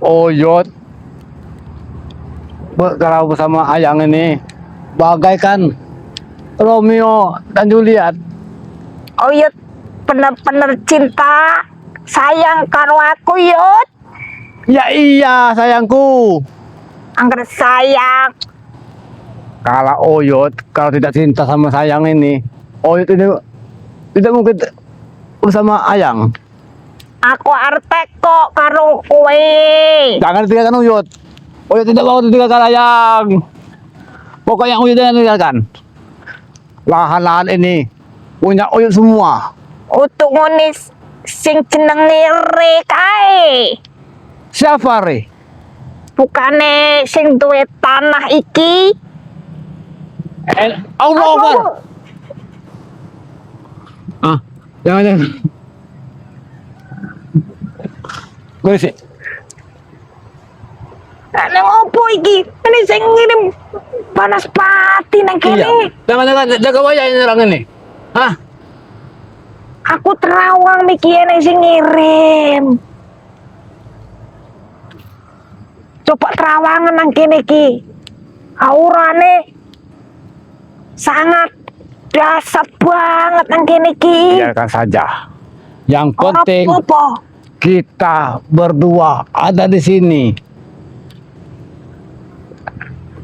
Oyot kalau bersama Ayang ini bagaikan Romeo dan Juliet. Oyot bener-bener cinta sayang karo aku Yot. Ya iya sayangku. Angger sayang. Kalau Oyot kalau tidak cinta sama Sayang ini, Oyot ini tidak mungkin bersama Ayang. Aku artek kok karo kowe. Jangan tinggalkan Oyot. Oyot tidak mau ditinggalkan Ayang. Pokoknya Oyot jangan tinggalkan. Lahan-lahan ini punya Oyot semua. Untuk ngonis sing jenenge Re kae. Siapa Re? Bukane sing duwe tanah iki. Allah Akbar. Jangan. Gue sih. Nang opo iki? Ini sing ngirim panas pati nang kene. Iya. Jangan jaga wajah ini orang ini. Hah? Aku terawang mikirnya sing ngirim. Coba terawangan nang kene iki. Aurane sangat dasar banget nang kene iki. Biarkan saja. Yang Ora penting apa-apa. kita berdua ada di sini.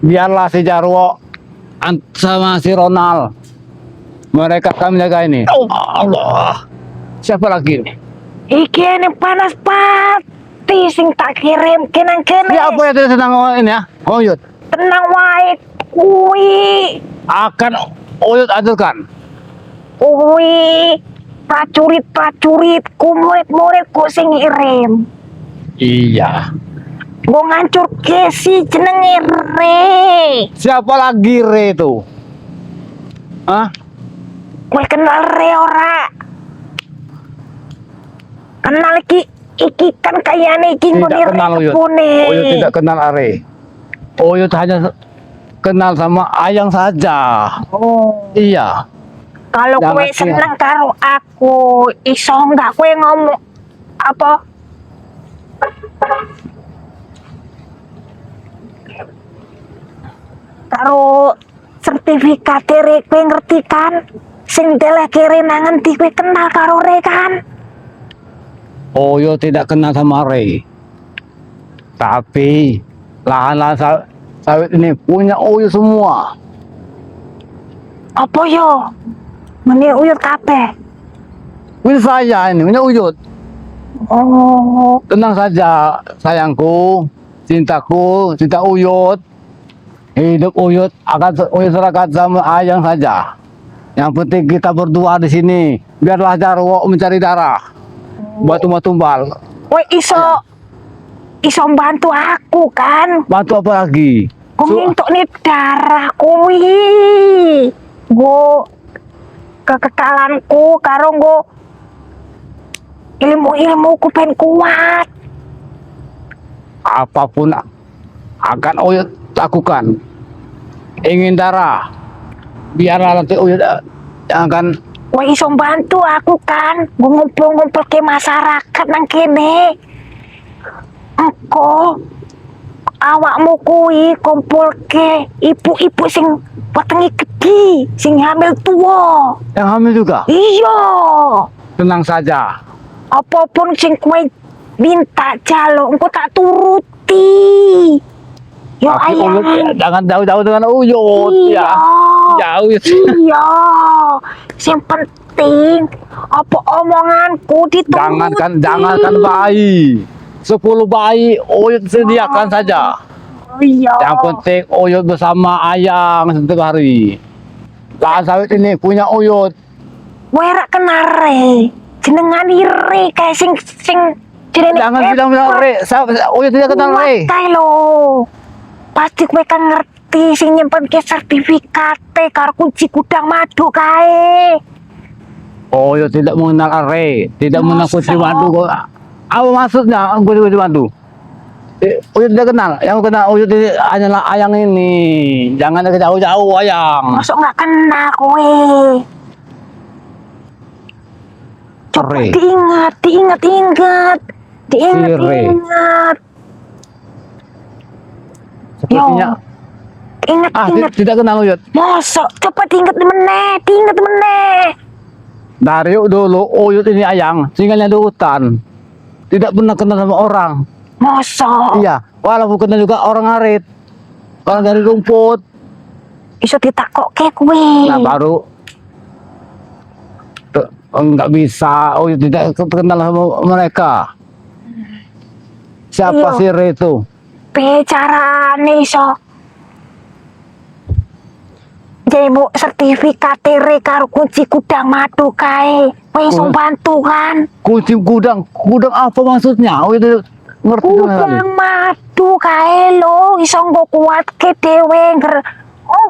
Biarlah si Jarwo sama si Ronald mereka akan menjaga ini. Allah. Siapa lagi? Iki ini panas pati sing tak kirim kenang kene. Siapa yang tidak senang ini ya? Oyot. Tenang wae kuwi. Akan Oyot aturkan. Kuwi prajurit-prajuritku, murid-muridku sing ngirim. Iya. Gua ngancur ke si jenenge Re. Siapa lagi Re itu? Hah? Gue kenal Re ora? Kenal iki kan kayane iki Tidak kenal Oyot. Oyot tidak kenal Re. Oyot hanya kenal sama Ayang saja. Oh. Iya. Kalau Jangan kue seneng karo aku, iso nggak kue ngomong apa? Karo sertifikat Re kue ngerti kan? Sing deleh kiri nangan kue kenal karo Re kan? Oyot tidak kenal sama Re. Tapi lahan-lahan sawit ini punya Oyot semua. Apa yo? Meni uyut kabeh. Punya saya ini punya Oyot. Oh, Tenang saja sayangku, cintaku, cinta Oyot. Hidup Oyot akan Oyot serahkan sama Ayang saja. Yang penting kita berdua di sini. Biarlah Jarwo mencari darah. Batu tumbal. kowe iso bantu aku kan? Bantu apa lagi? Kau minta nih darah kuwi. Go kekekalanku karo go ilmu-ilmuku pengen kuat. Apapun akan Oyot lakukan. Ingin darah, biarlah nanti Oyot yang akan. Kowe iso bantu aku kan? Gue ngumpul-ngumpul ke masyarakat nang kene. Engko awakmu kuwi kumpul ke ibu-ibu sing wetenge gede, sing hamil tua. Yang hamil juga. Iya. Tenang saja. Apapun sing kowe minta jaluk engko tak turuti. Yo Tapi Oyot ayang. jangan jauh-jauh dengan Oyot Iya. ya. Jauh ya. Iya. Yang penting apa omonganku dituruti. Jangankan bayi. 10 bayi Oyot sediakan saja. Iya. Yang penting Oyot bersama Ayang setiap hari. Lahan sawit ini punya Oyot. Wera kenare. Jenengan Re kayak sing jenenge. Jangan bilang Re. Oyot tidak kenal Re. Kae lo. Pasti kowe kan ngerti sing nyimpen ke sertifikat karo kunci gudang madu kae. Oyot tidak mengenal Re, tidak mengenal Masa? kunci madu. Apa maksudnya kunci madu? Oyot tidak kenal. Yang kenal Oyot ini hanyalah Ayang ini. Jangan jauh-jauh Ayang. Masuk nggak kenal kowe. Coba Re. diingat. Diingat-ingat. Sepertinya Ingat-ingat. tidak kenal Uyut. Mosok coba diingat meneh. Dari dulu Uyut ini ayang tinggalnya di hutan. Tidak pernah kenal sama orang. Mosok Iya, walaupun kenal juga orang arit. Orang dari rumput. iso ditakokke kuwi. Nah baru nggak bisa. Uyut tidak kenal sama mereka. Siapa Iya. sih itu? Bicarane iso jemu sertifikat re karo kunci gudang madu kae. Kowe iso Oh. bantu kan? Kunci gudang apa maksudnya? Uyut ngerti kan kali? Gudang madu kae lo iso nggo kuatke dhewe ngger. Oh.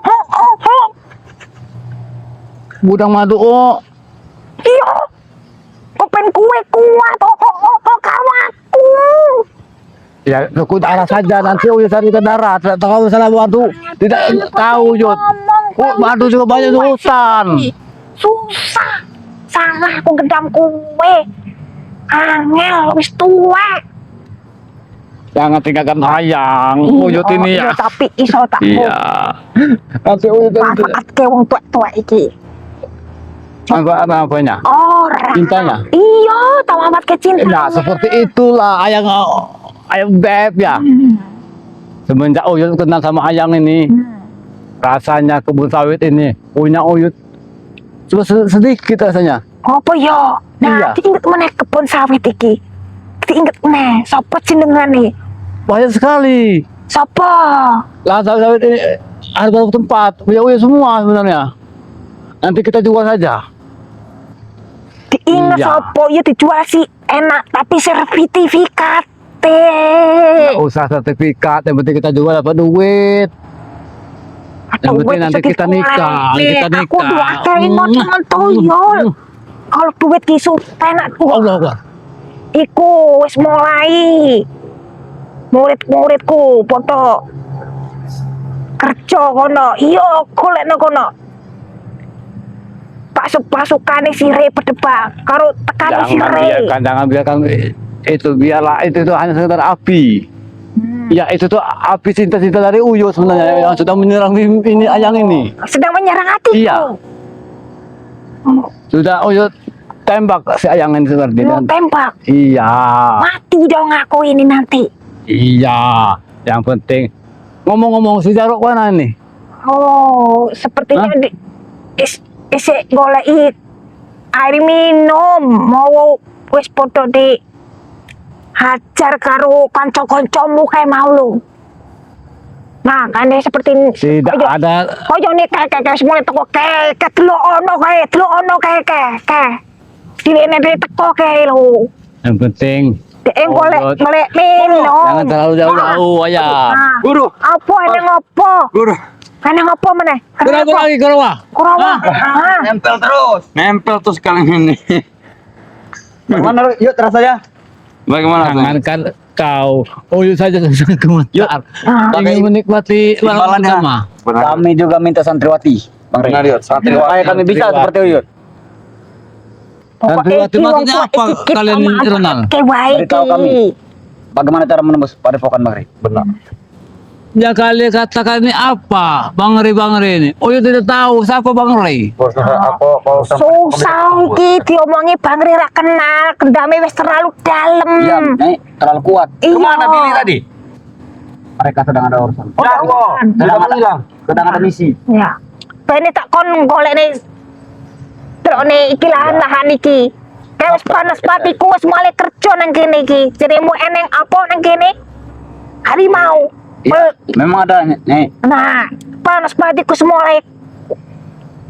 Gudang madu. Oh, Iya. Kopen kue kuat. Oh kawanku. ya aku arah saja nanti Uyut cari ke darat. Tidak tahu salah madu. Tidak tahu Uyut. Oh, madu juga banyak di hutan. Susah. Salah aku gedam kue. Angel wis tuwek. Jangan tinggalkan ayang. Uyut ini ya. Iya, tapi iso tak Iya. Nanti Uyut manfaatke wong tuwek-tuwek iki. apanya? Ora. Cintanya? Iya, tak manfaatke cinta. Nah, seperti itulah ayang beb ya. Semenjak Uyut kenal sama ayang ini, rasanya kebun sawit ini punya Uyut cuma sedikit rasanya. Apa yo? Iya. Nah, diinget meneh kebun sawit iki. Diinget meneh sapa jenengane? Banyak sekali. Sapa? Lahan sawit ini ada beberapa tempat punya Uyut semua sebenarnya. Nanti kita jual saja. Diinget Iya. sapa ya dijual sih enak tapi sertifikat. Nggak usah sertifikat, yang penting kita jual dapat duit. Yang penting nanti kita nikah. Aku duake ngono toyol. Kalau duit ki enak tuh. Allah Akbar. Iku wis mulai. Murid-muridku padha kerja kono. Iya, golekno kono. Pasukane sire pedebak karo tekane sire. Jangan biarkan itu, biarlah itu hanya sekedar api. Ya itu tuh api cinta-cinta dari Uyut sebenarnya yang sudah menyerang ini ayang ini. Sedang menyerang hatiku. Iya. Sudah Uyut tembak si ayang ini seperti Mau itu. tembak. Iya. Mati dong aku ini nanti. Iya. Yang penting ngomong-ngomong si Jaruk mana nih? Oh, sepertinya Hah? isik goleki air minum. Mau wis podo di hajar karo kanca-kancamu kae mau lu. Nah, kan seperti Tidak ada. Koyo nek kayak semua teko kayak delok ono kayak. Direne teko kae lho. Yang penting Dek golek Uyut. minum. Jangan terlalu jauh-jauh ayah. Nah, Guru, apa ada ngopo? guru, Ada ngopo meneh? Kurang lagi kurang. Kurawa. Ah. nempel terus. Nempel terus kalian ini. Bagaimana, yuk rasanya? Bagaimana rasanya? Jangankan kau, Uyut saja sangat gemetar. Ingin menikmati malam Imbalannya. pertama. Benar. Kami juga minta santriwati, Bang Rey. Benar, Yud. Santriwati. Supaya kami bisa Santriwati. seperti Uyut. Santriwati maksudnya apa kalian Ronald? Beritahu kami bagaimana cara menembus padepokan, Bang Rey. Benar. Ya kalian katakan ini apa? Bang Rey ini. Uyut tidak tahu siapa Bang Rey. Aku kalau Susah iki diomongi Bang Rira kenal, kendame wis terlalu dalam. Iya, Nyai, terlalu kuat. Iya. Kemana Billy tadi? Mereka sedang ada urusan. Sedang ada misi. Ya. Bene tak kon golekne drone iki lahan-lahan iki. Kayak wis panas patiku wis mulai kerja nang kene iki. Jadimu eneng apa nang kene? Harimau. Iya, memang ada, Nyai. Nah, panas patiku wis mulai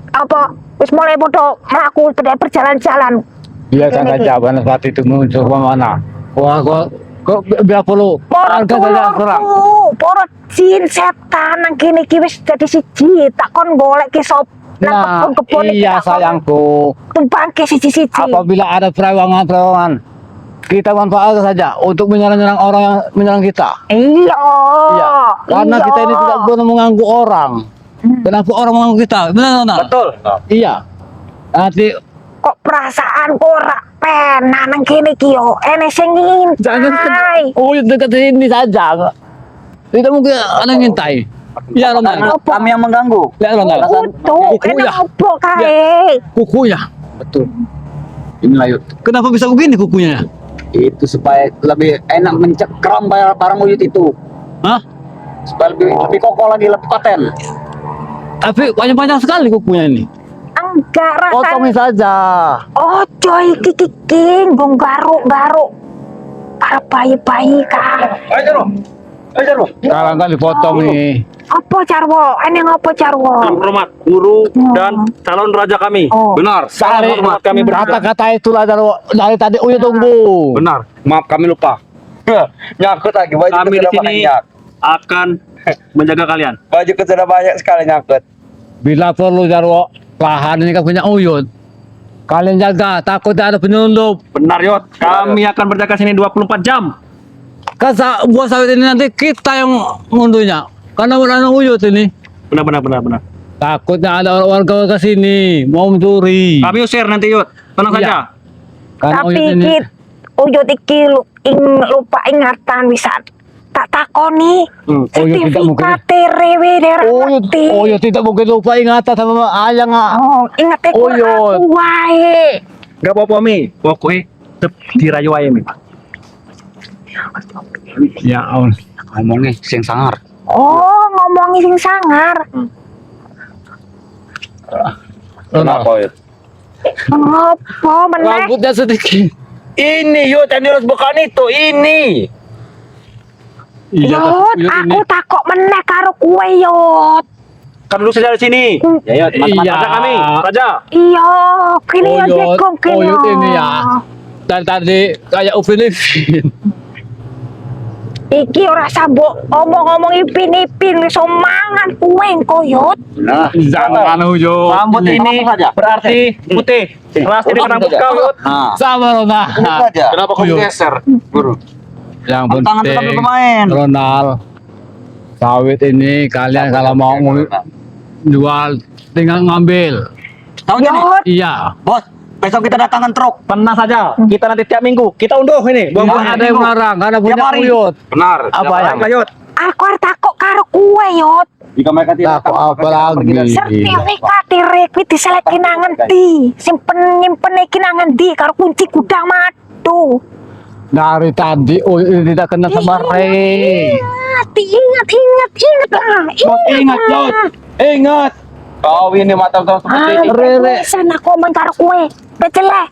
apa? Wis mulai bodoh melaku berjalan-jalan. Biarkan saja Banaswati itu muncul kemana. Wah kok biar perlu harga saja serang. Poro jin setan nang kene iki wis dadi siji. Tak kon golek ki sop Nah, nang kebon iki iya tak kon sayangku. tumpangke siji-siji. Apabila ada perewangan, kita manfaatkan saja untuk menyerang orang yang menyerang kita. Iya. Iya, karena Iya. kita ini tidak boleh mengganggu orang. Kenapa orang mengganggu kita? Benar, benar. Betul. Iya. Nanti Kok perasaan ora penak nang kene iki yo. Ene sing Jangan ngintai. Uyut dekat sini saja. Tidak mungkin ada yang ngintai. Ya Ronald. Karena kami yang mengganggu. Ya Ronald. Utuh, Kuku ene ya. opo kae? Kukunya. Betul. Inilah Yud. Kenapa bisa begini kukunya? Itu supaya lebih enak mencekram barang Uyut itu. Hah? Supaya lebih kokoh lagi, lebih paten. Tapi panjang-panjang sekali kukunya ini. Enggak Potongin rasanya. saja. Oh, coy, kiking, bong garuk. Para bayi-bayi kan. Ayo Jarwo. Sekarang kan dipotong nih. Apa Jarwo? Ene ngopo Jarwo? Hormat guru dan calon raja kami. Oh. Benar. Sari, hormat kami berdua. kata-kata itulah dari tadi Uyut tunggu. Benar. Maaf kami lupa. Nyangkut lagi baju Kami di sudah sini banyak. akan menjaga kalian. Baju sudah banyak sekali nyangkut. Bila perlu Jarwo, lahan ini kan punya Uyut. Kalian jaga, takut ada penyelundup. Benar Yot. Kami akan berjaga sini 24 jam. Kan buah sawit ini nanti kita yang ngunduhnya. Karena anak Uyut ini. Benar. Takutnya ada warga ke sini mau mencuri. Kami usir nanti Yot. Tenang Iya. saja. Karena Tapi Uyut ini. Uyut iki lupa ingatan bisa tak takoni. Uyut tidak mungkin. Sertifikat rewe Uyut tidak mungkin lupa ingatan sama ayang. Oh, ingat Uyut. aku wae. Gak apa-apa Mi. Pokoknya tetap dirayu aja Mi. Ya Allah. Ngomongnya sing sangar. Oh, ngomongi sing sangar. Kenapa Yud? Ngopo meneh? Rambutnya sedikit. Ini Yud, yang harus bukan itu. Ini. Iya, Yot, Uyut ini. aku takok meneh karo kowe, Yot. Kan dulu saja di sini. Ya Yot. Mantap Iya. raja kami. Raja. Iya, kini ya Uyut, jekong kini. Uyut ini ya. Dan tadi kayak Upin Ipin. Iki ora sabuk omong-omong ipin-ipin iso mangan kowe engko, Yot. Nah, Jangan Uyut. Rambut ini berarti putih. Kelas ini rambut kau Yot. nah. Sama Ronald. saja. Kenapa kau Uyut. geser? Guru. Yang Tangan tetap penting bermain. Ronald, sawit ini kalian kalau mau jual tinggal ngambil. Tahu nih? Yot, Iya. Bos, besok kita datangkan truk. Tenang saja. Kita nanti tiap minggu kita unduh ini. Nggak Buang-buang ada yang melarang karena punya hari. Uyut. Benar. Apa yang? Yot. aku arep takok karo kowe, Yot. Jika mereka tidak Takut apa lagi? Sertifikat rekwit diseleki nang ngendi? Simpen nyimpen iki nang ngendi karo kunci gudang madu. Dari tadi Uyut ini tidak kenal sama Rey. Ingat lah. Ingat Yot. Ingat. Kau ini mata kau seperti ini. Rere. Sana komen karo kowe. Becele.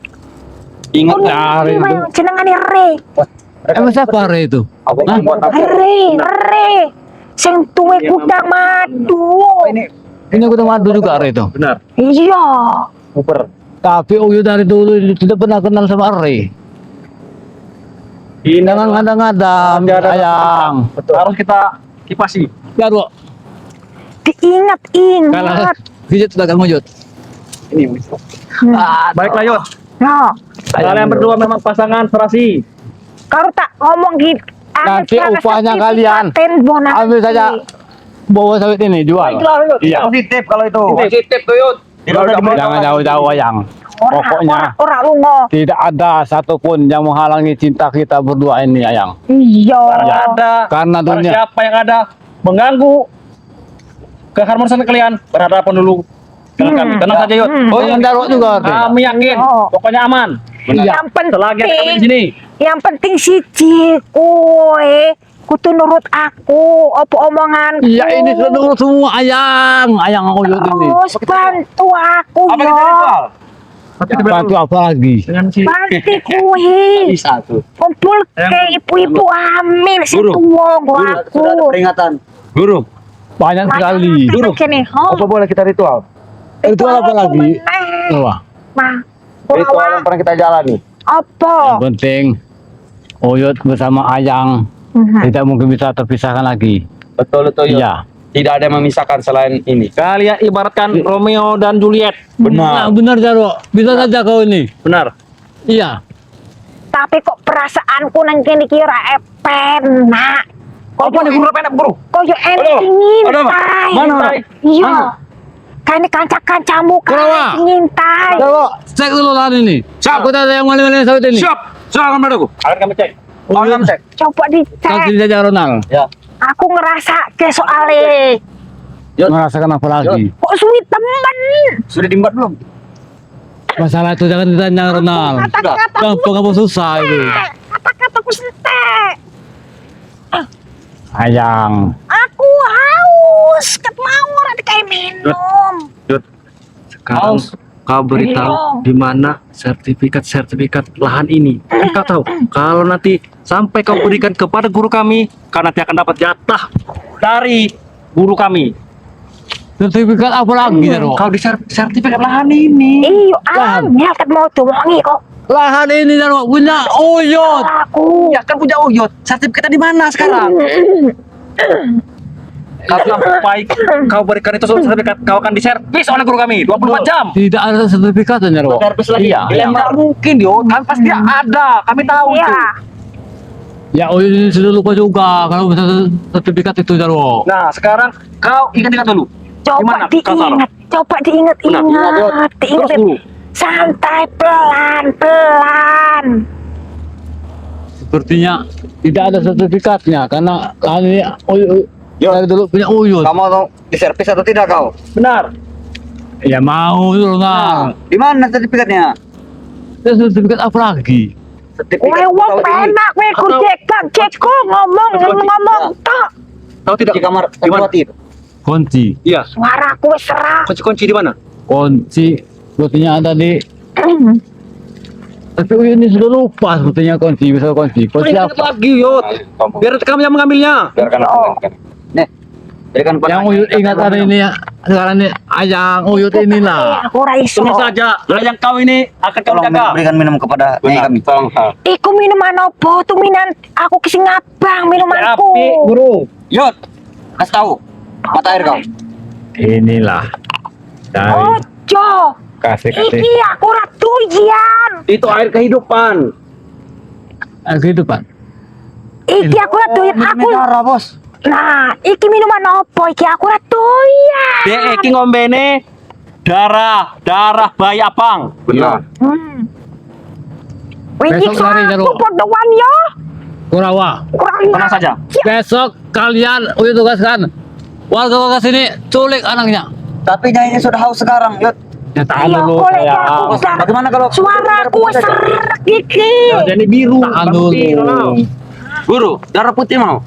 Ingat Dari itu. Jenengane Re. Emang siapa Rey itu? Aku Hah? buat apa? Re. Sing tuwe gudang madu. Ini aku madu juga Rey itu. Benar. Iya. Super. Tapi Uyut dari dulu tidak pernah kenal sama Rey. Ini Jangan ngada-ngada, ayang. betul. Harus kita kipasi. Baru kalau Diingat-ingat. Uyut sudah kamu Uyut. Ini. Baiklah Yot. Nah, Kalian berdua memang pasangan serasi. karo tak ngomong gitu. Nanti upahnya kalian ambil saja bawa sawit ini jual. Iya. Positif kalau itu. Positif tuh Yot. Tidak usah dibeli. Jangan jauh-jauh ayang. Pokoknya ora lunga. tidak ada satupun yang menghalangi cinta kita berdua ini ayang. Iya. Ada. Karena Barang dunia siapa yang ada mengganggu keharmonisan kalian berhadapan dulu dengan kami. Tenang saja Yot. Oh yang Jarwo juga. Kami yakin. Oh. Pokoknya aman. Iya. Yang Selagi ada kami di penting, sini. yang penting siji kowe kudu nurut aku, apa omonganku. Iya ini seluruh semua ayang. Ayang aku Uyut ini. Terus bantu aku, Apa kita Yot. ritual? Bantu apa lagi? Dengan si Bantu kowe. bisa tuh. Kumpul ke ibu-ibu hamil sing Guru. tuwa nggo Sudah aku. ada peringatan. Guru, Banyak sekali. Guru. Kene, oh. apa boleh kita ritual? Itu apa lagi? Wah. Mah. Ritual yang pernah kita jalani. Apa? Yang penting Uyut bersama ayang tidak mungkin bisa terpisahkan lagi. Betul itu Yud. Iya. Tidak ada yang memisahkan selain ini. kalian ibaratkan Romeo dan Juliet. Nah, benar Jarwo. Bisa saja kau ini. Benar. Iya. Tapi kok perasaanku nang kene kira penak. Apa nih guru penak guru? Koyo enek Aduh, ingin aduh, tay. mana? Iya. Mana? Kayak ini kanca-kancamu Kurawa. kan ngintai. Jarwo, cek dulu lahan ini. Siap. Aku tanya yang mana sawit ini. Siap. Silakan padaku. Akan kami cek. Akan cek. Coba Kau dicek. sini saja Ronald. Ya. Aku ngerasa ke soalnya. Merasakan apa lagi? Kok sulit temen? Sudah diembat belum? Masalah itu jangan ditanya Ronald. Kata-kata Gampang apa susah itu. Kata-kataku sentek. Ayang. Aku haus. Ket mau orang kayak minum. Sekarang kau beritahu di mana sertifikat lahan ini. Kau tahu, kalau nanti sampai kau berikan kepada guru kami, kau nanti akan dapat jatah dari guru kami. Sertifikat apa lagi Jarwo? Kau di sertifikat lahan ini. Iyo, Paham. angel ket mau tuwangi kok. Lahan ini Jarwo punya Uyut. Aku. Ya kan punya Uyut. Sertifikatnya di mana sekarang? Kalau baik kau berikan itu sertifikat, kau akan diservis oleh guru kami 24 jam. Tidak ada sertifikatnya Jarwo. Servis lagi. Iya. Ya, nggak mungkin yo, kan pasti ada. Kami tahu itu. Iya. Ya Uyut ini sudah lupa juga kalau bisa sertifikat itu Jarwo. Nah, sekarang kau ingat-ingat dulu. Coba Gimana, Kak Sarah? diingat. Coba diingat-ingat. Terus Diingat. dulu. Santai pelan-pelan. Sepertinya tidak ada sertifikatnya karena lahan ini Uyut. Yo. Dari dulu punya Uyut. Kamu mau diservis atau tidak kau? Benar. Ya mau Ronald. Di mana sertifikatnya? Sertifikat apa lagi? Kowe wong penak kowe kurcek cekku ngomong. Tak. Tahu tidak? Di kamar Di mana? santriwati itu. Kunci. Iya. Suaraku wis serak. Kunci-kunci di mana? Kunci sepertinya ada di. Tapi Uyut ini sudah lupa sepertinya kunci. Bisa kunci. Kunci Ingat apa? lagi, Yot. Biar kami yang mengambilnya. Biarkan aku lakukan. Nih, berikan pada Yang Uyut ingat ada ini ya. Sekarang ini ayang Uyut inilah. Aku ora iso. Tenang saja, yang kau ini akan kau tolong jaga. berikan minum kepada nyai Benar. kami. Tolong. Iku minuman opo? Tuminan aku kisi ngabang minumanku. Api, guru. Yot, kasih tahu. Mata air kau. Inilah. Dari Ojo. kasih-kasih. Iki aku ora doyan. Itu air kehidupan. Kehidupan. Iki aku ora doyan. Aku. darah, Bos. Nah, iki minuman opo? Iki aku ora doyan. Dek iki ngombene darah bayi abang. Benar. Wingi Besok lari, Jarwo. aku podoan yo. Kurawa. Kurang Tenang saja. Besok kalian Uyut tugaskan warga-warga sini culik anaknya. Tapi nyainya sudah haus sekarang, Yot. Ya tahan Iya, dulu boleh sayang. aku udah. Bagaimana kalau Suaraku serak iki. Jadi biru. Tahan bukan dulu. putih, Ronald. Guru, darah putih mau?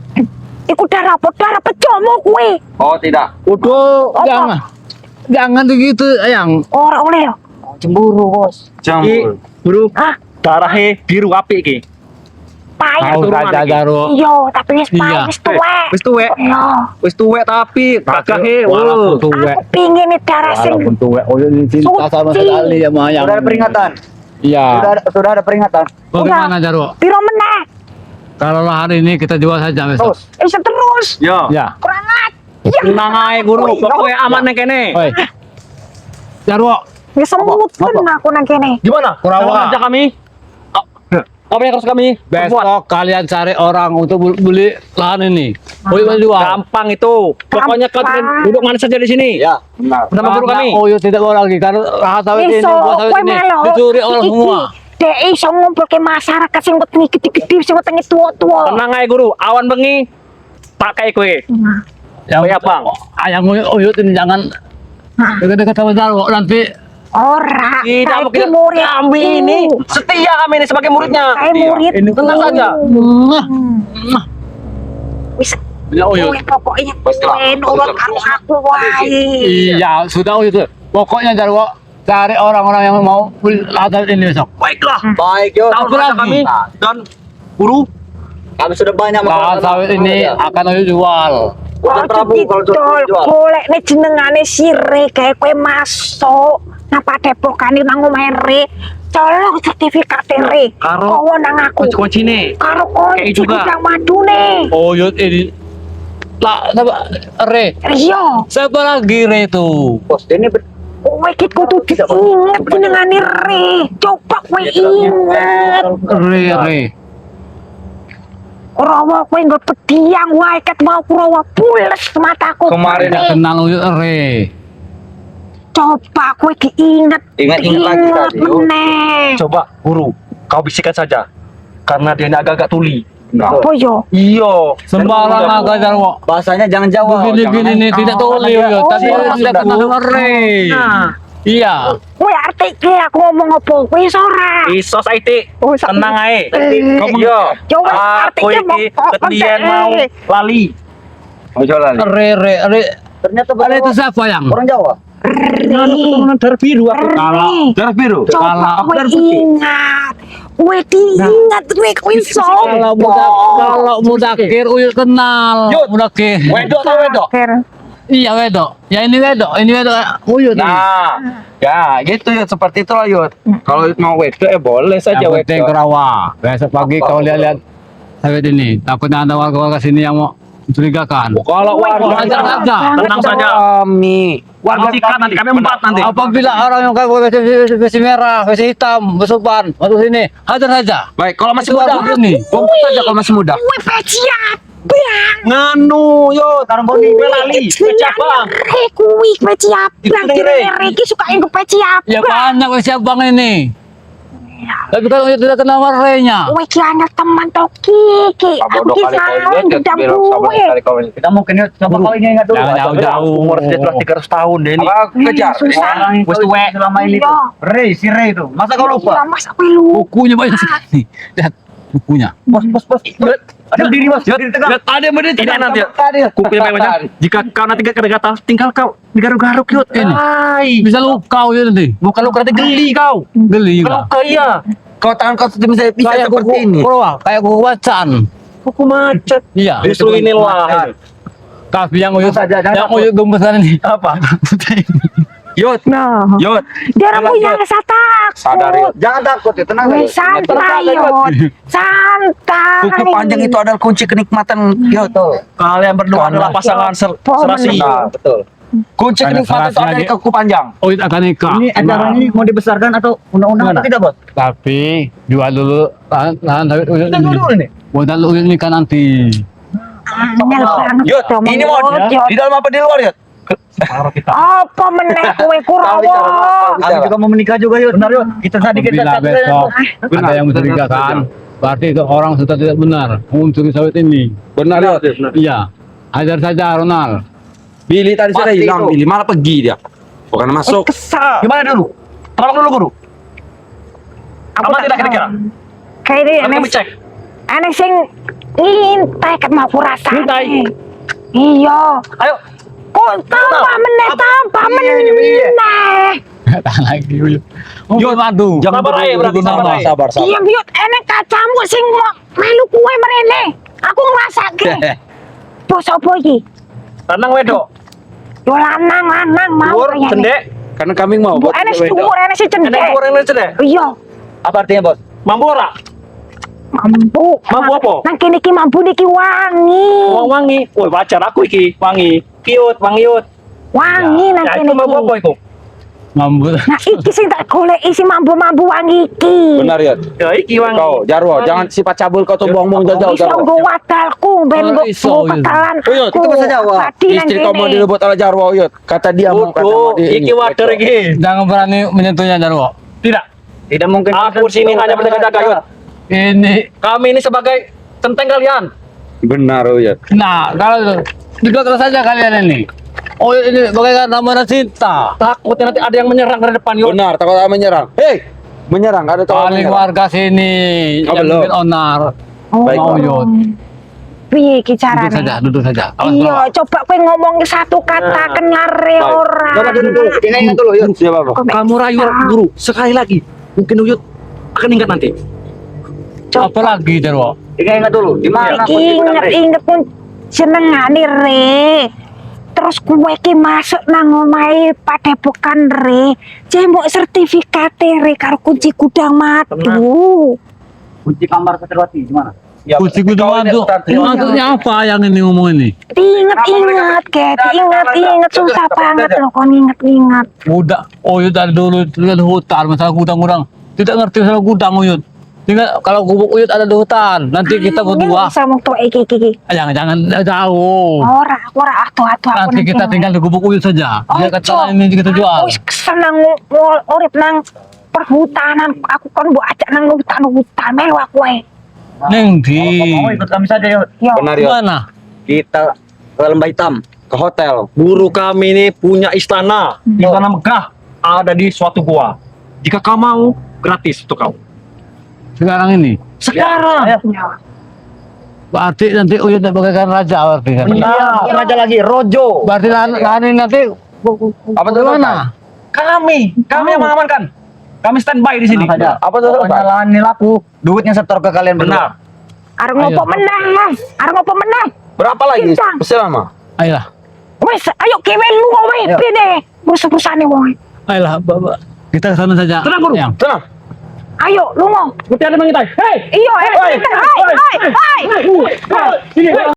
Iku darah pecomo kuwi. Oh tidak. Udah, Apa? jangan begitu ayang. Ora oleh yo. cemburu, Bos. Iki, Campur. guru, Ah, darahnya biru api iki. pahit. Tahu turunan saja iki. Jarwo. Iya, tapi wis Iya. pahit, wis tuwek. Wis tuwek. Iya. Wis tuwek tapi gagahe. Walaupun tuwek. Aku pingin nih darah sing Walaupun tuwek Uyut ini cinta sama Suci. sekali sama ayang. Sudah ada peringatan. Iya. Sudah ada peringatan. Bagaimana Jarwo? piro meneh. Kalau hari ini kita jual saja besok. Terus. Bisa terus. Yo. Ya. Kurangat. Ya. Tenang ae guru, pokoknya aman nang kene. Oi. Jarwo, Wis semuten aku nang kene. Gimana? Kurawa. Aja kami. Apa yang harus kami buat? besok kalian cari orang untuk beli lahan ini. Uyut menjual. Gampang itu. Pokoknya kalian Gampang. duduk mana saja di sini. Ya. Benar. Bersama guru kami. Uyut tidak mau lagi karena lahan sawit ini, Besok buah sawit kowe ini melo. dicuri orang semua. Dek iso ngumpulke masyarakat sing wetenge gede-gede sing wetenge tuwa-tuwa. Tenang ae guru, awan bengi pakai kue. Yang Kayak bang. Ayang Uyut ini jangan dekat-dekat sama Jarwo nanti. Ora. Tidak saiki mungkin murid kami ini setia kami ini sebagai muridnya. Saya murid. Ini Tenang saja. Wis Punya Uyut. kowe pokoknya Pastilah. kowe nurut karo aku wae. Iya, sudah Uyut. Pokoknya Jarwo cari orang-orang yang mau beli lahan sawit ini besok. Baiklah. Baik, Yot. Tahu Apa saja lagi? kami dan guru. Kami sudah banyak Lahan sawit ini akan Uyut jual. Bukan Prabu kalau jual. Golek nih jenengane sire kayak kowe masuk napa depokane nang omahe re. Colong sertifikat re. Karo Kowo nang aku. kunci nih. Karo Kayak kunci juga. nang madune. Uyut ini. Lah, Re. Iya, Siapa lagi Re itu? Bos, ini kowe iki kudu diinget jenengane re. Coba kowe inget. Re. Kurawa kowe nggo pediang wae ket mau Kurawa pules mataku. Kemarin Tidak kenal Uyut Re. Coba kowe diinget. Ingat-ingat lagi tadi, yuk. meneh. Coba guru, kau bisikan saja. Karena dia ini agak-agak tuli. Apa yo? Iya. Sembarang agak Jarwo. Bahasanya jangan Jawa. Begini-begini nih tidak tuli Uyut. Tadi tidak kenal ngeri. Iya. Kowe arti ke aku ngomong apa? Kowe ora. Isos IT. Oh, sakit. Tenang ae. Kau Iya. Coba Aku artinya iki mau- ketindian mau lali. Ojo lali. Re. Ternyata Ada itu siapa yang? orang Jawa. Keturunan darah biru aku. Darah biru. Coba kowe ingat. Kowe diingat kowe sopo. Kalau mudakir Uyut kenal. Yud. Mudakir. Wedok atau wedok? Iya wedok. Ya ini wedok Uyut. Nah, ya gitu ya seperti itulah Yud. Kalau Yud mau wedok boleh saja Yang penting wedok. kerawa. Besok pagi kau lihat sawit ini. Takutnya ada warga-warga sini yang mau mencurigakan. Kalau warga Hajar saja. Tenang saja. kami. Warga sikat nanti kami empat nanti. Apabila orang yang kayak besi merah, besi hitam, besupan masuk sini, hajar saja. Baik, kalau masih Itu muda ada ini. Bongkar saja kalau masih muda. Kowe peciap. Biang. Nganu, Yud. Karang boni lali. Pecabang. Kuwi peciap. Itu Bilang nih, kira iki suka yang peciap. Ya banyak wes bang ini. Tapi kalau Uyut tidak kenal warnanya. Kowe ki anak teman to Kiki. Aku Bodoh ki kali kau salah Yud, gedang bilang sabar kowe. kali kau ini. Kita mungkin yuk coba kali ingat dulu. Jangan jauh-jauh. Umur dia telah 300 tahun deh ini. Apa kejar? Susah. Wes tuwek. Selama ini Iya. tuh. Rey, si Rey tuh. Masa kau lupa? Iya, Mas aku lupa. Bukunya banyak sekali. Lihat bukunya. Bos. Ada berdiri bos. Yud, Berdiri tegak. Yud, ada berdiri tidak nanti. Tadi. Kukunya banyak. Jika kau nanti gak gatal, tinggal kau digaruk-garuk Yud. Ini. Hai. Bisa luka Uyut nanti. Bukan lu berarti geli kau. Geli Kalau juga. luka iya. Kau tangan kau sudah bisa Kayak seperti ini. kayak kuku bacaan. Kuku macet. Iya. Justru inilah. Tapi yang Uyut, Jangan yang takut. Uyut gembesan ini. Apa? Yud, Nah, Yud. dia Jalan, punya Yud. rasa takut. Sadar Yud. Jangan takut ya, tenang Weh, aja. santai Yud. Santai. Kuku panjang itu adalah kunci kenikmatan Yud. Kalian berdua adalah pasangan serasi. Nah, betul. Kunci Ada kenikmatan itu serasi ada di lagi. kuku panjang. Uyut akan nikah. Ini acara ini mau dibesarkan atau undang-undang atau tidak bos? Tapi jual dulu lahan sawit Uyut Kita ini. dulu nih. Modal Uyut nikah nanti. Angel banget. Yud, Dong, ini mau Yud. di dalam apa di luar Yud? Apa meneh kowe Kurawa? Kami juga mau menikah juga yuk. Benar yuk. Kita tadi kita Apabila besok ada yang mencurigakan, berarti itu orang sudah tidak benar mencuri sawit ini. Benar Yud. Iya, hajar saja Ronald. Billy tadi sudah Pasti hilang, itu. Billy malah pergi dia. Bukan masuk. Kesel. Gimana dulu? Tolong dulu guru. Aku Aman tak tidak tahu. kira-kira? Kayak ini Nanti kami cek. aneh sing ngintai ket mau kurasa. Ngintai? Iya. Ayo. Kok tambah meneh tambah meneh. Tahan lagi, Uyut. Yud, Waduh. jangan sabar aja, berarti sabar aja. Sabar, sabar. Diam Yud, enek kacamu sing mau melu kue merene. Aku ngrasake. Bos apa iki? Tenang wedok. Yo lanang mau Dur, kayaknya. cendek. Karena kami mau Bu buat enek wedok. dhuwur enek si cendek. Enak goreng dan cendek. Iya, Apa artinya bos? Mampu ora? mampu. Mampu apa? Nang kene iki mampu niki wangi. Wangi. Woi, pacar aku iki wangi. Kiut, wangi yut. Wangi nang Ya, kene itu mampu apa iki. iku? Mampu. Nah iki sing tak goleki si mampu-mampu wangi iki. Benar Yud. Ya, iki wangi. Kau, Jarwo, Wangi. jangan sifat cabul kau tuh bohong-bohong jauh-jauh. Iso Jarwo. nggo wadalku ben Oh, nggo iso, nggo Yud. petalan Oh, Yud, aku. itu bahasa Jawa. Tadi nang Istri kau mau kene. direbut oleh Jarwo Yud. Kata dia mau kata Bodoh, mau di iki wader iki. Jangan berani menyentuhnya, Jarwo. Tidak. Tidak mungkin. Aku sini hanya berjaga-jaga yut. Ini. Kami ini sebagai centeng kalian. Benar Yud. Nah, kalau juga terus saja kalian ini. Oh, ini bagaikan nama cinta. Takutnya nanti ada yang menyerang dari depan yut. Benar, takut ada menyerang. Hei, menyerang, ada cowok Paling menyerang. warga sini Oh, yang belum. bikin onar. Oh. Mau Yud. Piye iki Duduk saja, carane? duduk saja. Awas, Iya, Bro. coba kowe ngomong satu kata Nah. kenare Baik. ora. Coba dulu. Ingat dulu yuk. Siapa Bang? Kamu rayu guru sekali lagi. Mungkin Uyut akan ingat nanti. Apa lagi, Jarwo? Ingat dulu. Di mana kunci gudang Rey? Inget pun senengane re. Terus kowe ki masuk nang omahe Padepokan re. Cembok sertifikat re karo kunci gudang madu. Kunci kamar Satriwati di mana? Ya, Kunci kudu masuk. Maksudnya apa yang ini ngomong ini? Diinget-inget, Ket. Inget susah banget loh kon inget-inget. Udah, Uyut dari dulu lihat hutan masalah gudang-gudang. Tidak ngerti masalah gudang Uyut. Tinggal kalau gubuk uyut ada di hutan, nanti kita berdua. Sama tuh iki. Jangan jauh. Ora atuh Nanti kita tinggal di gubuk uyut saja. Dia kata ini kita jual. Wis seneng urip nang perhutanan. Aku kan mbok ajak nang hutan melu aku wae. Neng di Mau ikut kami saja yuk. Yo. Benar yuk. mana? Kita ke Lembah Hitam, ke hotel. Guru kami ini punya istana. Istana megah ada di suatu gua. Jika kau mau, gratis untuk kau. Sekarang ini. Sekarang. Ayo. Berarti nanti uyut bagaikan raja berarti kan. Bukan raja lagi, Rojo. Berarti lahan ini nanti Apa tuh, mana? Kami yang mengamankan. Kami standby di sini. Apa tuh? Lahan ini laku, duitnya setor ke kalian Benar. Arep ngopo meneh? Berapa lagi? Cincang. Masih lama. Ayolah. Wes, ayo kewe lu wae pede. Bus-busane wae. Ayolah, Bapak. Kita ke sana saja. Tenang, Guru. Yang. Tenang. Ayo lu mau. Bukti ada mengitai. Hei! Iyo, hai.